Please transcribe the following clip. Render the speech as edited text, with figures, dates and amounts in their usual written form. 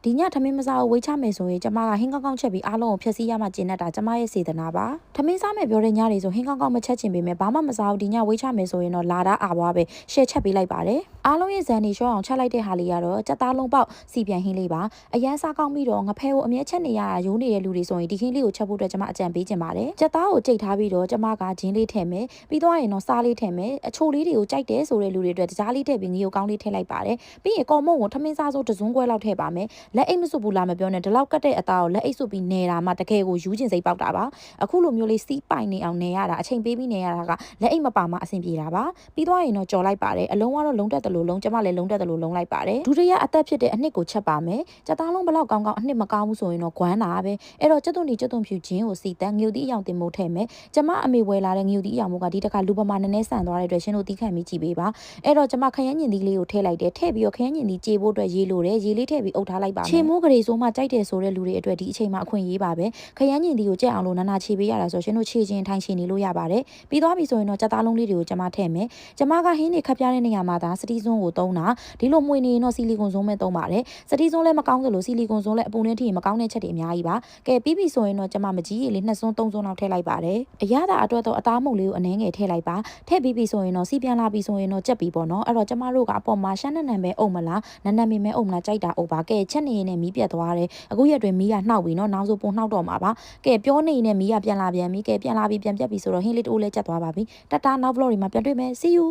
ဒီညထမင်းမစားဝေးချမယ်ဆိုရင်ကျမကဟင်းကောင်းကောင်းချက်ပြီးအားလုံးကိုဖျက်ဆီးရမှကျင်တတ်တာကျမရဲ့စေတနာပါထမင်းစားမယ်ပြောတဲ့ညတွေဆိုဟင်းကောင်းကောင်းမချက်ချင်ပေမဲ့ဘာမှမစားဘူးဒီညဝေးချမယ်ဆိုရင်တော့လာတာအားပွားပဲရှယ်ချက်ပေးလိုက်ပါတယ်အားလုံးရဲ့ဇန်နေရှော့အောင်ချက်လိုက်တဲ့ဟာလေးကတော့ကြက်သားလုံးပေါက်စီပြန်ဟင်းလေးပါအရန်စားကောင်းပြီးတော့ငဖဲကိုအမြဲချက်နေရတာရိုးနေတဲ့လူတွေဆိုရင်ဒီဟင်းလေးကိုချက်ဖို့အတွက်ကျမအကြံပေးချင်ပါတယ်ကြက်သားကိုကြိတ်ထားပြီးတော့ကျမကဂျင်းလေးထည့်မယ်ပြီးတော့ရင်တော့စားလေးထည့်မယ်အချိုလေးတွေကိုကြိုက်တယ်ဆိုတဲ့လူတွေအတွက်တကြားလေးထည့်ပြီးငရုတ်ကောင်းလေးထည့်လိုက်ပါတယ်ပြီးရင်ကော်မုံကိုထမင်းစားစိုးတစုံခွဲလောက်ထည့်ပါမယ်လက်အိတ်မစွပ်ဘူးလားမပြောနဲ့ဒီလောက်ကတ်တဲ့အသားကိုလက်အိတ်စွပ်ပြီးနေတာမှတကယ်ကိုယူကျင်စိတ်ပေါက်တာပါအခုလိုမျိုးလေးစီးပိုင်နေအောင်နေရတာအချိန်ပေးပြီးနေရတာကလက်အိတ်မပါမှအဆင်ပြေတာပါပြီးတော့ရင်တော့ကြော်လိုက်ပါတယ်အလုံးကတော့လုံးတက်တယ်လို့လုံးကျမလည်းလုံးတက်တယ်လို့လုံးလိုက်ပါတယ်ဒုတိယအသက်ဖြစ်တဲ့အနှစ်ကိုချက်ပါမယ်ကြက်သားလုံးဘလောက်ကောင်းကောင်းအနှစ်မကောင်းဘူးဆိုရင်တော့ဂွမ်းတာပဲအဲ့တော့ကြက်သွန်ဖြူချင်းကိုစီတန်းငရုတ်တီးအယောင်တင်မို့ထည့်မယ်ကျမအမေဝယ်လာတဲ့ငရုတ်တီးအယောင်မို့ကဒီတစ်ခါလူပမာနည်းနည်းဆန်သွားတဲ့အတွက်ရှင်တို့တီးခံပြီးကြည့်ပေးပါအဲ့တော့ကျမခရမ်းညင်သီးလေးကိုထည့်လိုက်တယ်ထည့်ပြီးတော့ခရမ်းညင်သီးကြေဖို့အတွက်ရေးလို့တယ်ရေးလေးထည့်ပြီးအုပ်ထားလိုက်ပါမယ်ခြေမိုးကလေးဆိုမှကြိုက်တယ်ဆိုတဲ့လူတွေအတွက်ဒီအချိန်မှာအခွင့်ရေးပါပဲခရမ်းညင်သီးကိုကြက်အောင်လို့နာခြေပေးရတာဆိုရှင်တို့ခြေချင်းထိုင်ရှင်နေလို့ရပါတယ်ပြီးသွားပြီဆိုရင်တော့ကြက်သားလုံးလေးတွေကိုကျမထည့်မယ်ကျမကဟင်းတွေခပ်ပြားတဲ့နေရာမှာဒါစတီးစွန်းကိုသုံးတာဒီလိုမှွေနေရင်တော့ဆီလီကွန်စွန်းပဲသုံးပါတယ်စတီးစွန်းလည်းမကောင်းသလိုဆီလီကွန်စွန်းလည်းအပူနဲ့ထိရင်မကောင်းတဲ့ချက်တွေအများကြီးပါကဲပြီးပြီဆိုရင်တော့ကျမမကြီးရည်လေး2စွန်း3စွန်းလောက်ထည့်လိုက်ပါတယ်အရသာအတွက်တော့အသားမုတ်လေးကိုအနှဲငယ်ထည့်လိုက်ပါထည့်ပြီးပြီဆိုရင်တော့စီပြန်လာပြီဆိုရင်တော့ကြက်ပြီပေါ့နော်အဲ့တော့ကျမတို့ကအပေါ်မှာရှမ်းနံပဲအုပ်မလားနံမီမဲအုပ်မလားကြိုက်တာအုပ်ပါကဲချက်နေရင်လည်းမီးပြတ်သွားတယ်အခုရက်တွင်မီးကနှောက်ပြီနော်နောက်ဆိုပုံနှောက်တော့မှာပါကဲပြောနေရင်မီးကပြန်လာပြန်ပြီကဲပြန်လာပြီပြန်ပြတ်ပြီဆိုတော့ဟင်းလေးတိုးလဲချက်သွားပါပြီတတနောက် vlog တွေမှာပြန်တွေ့မယ် see you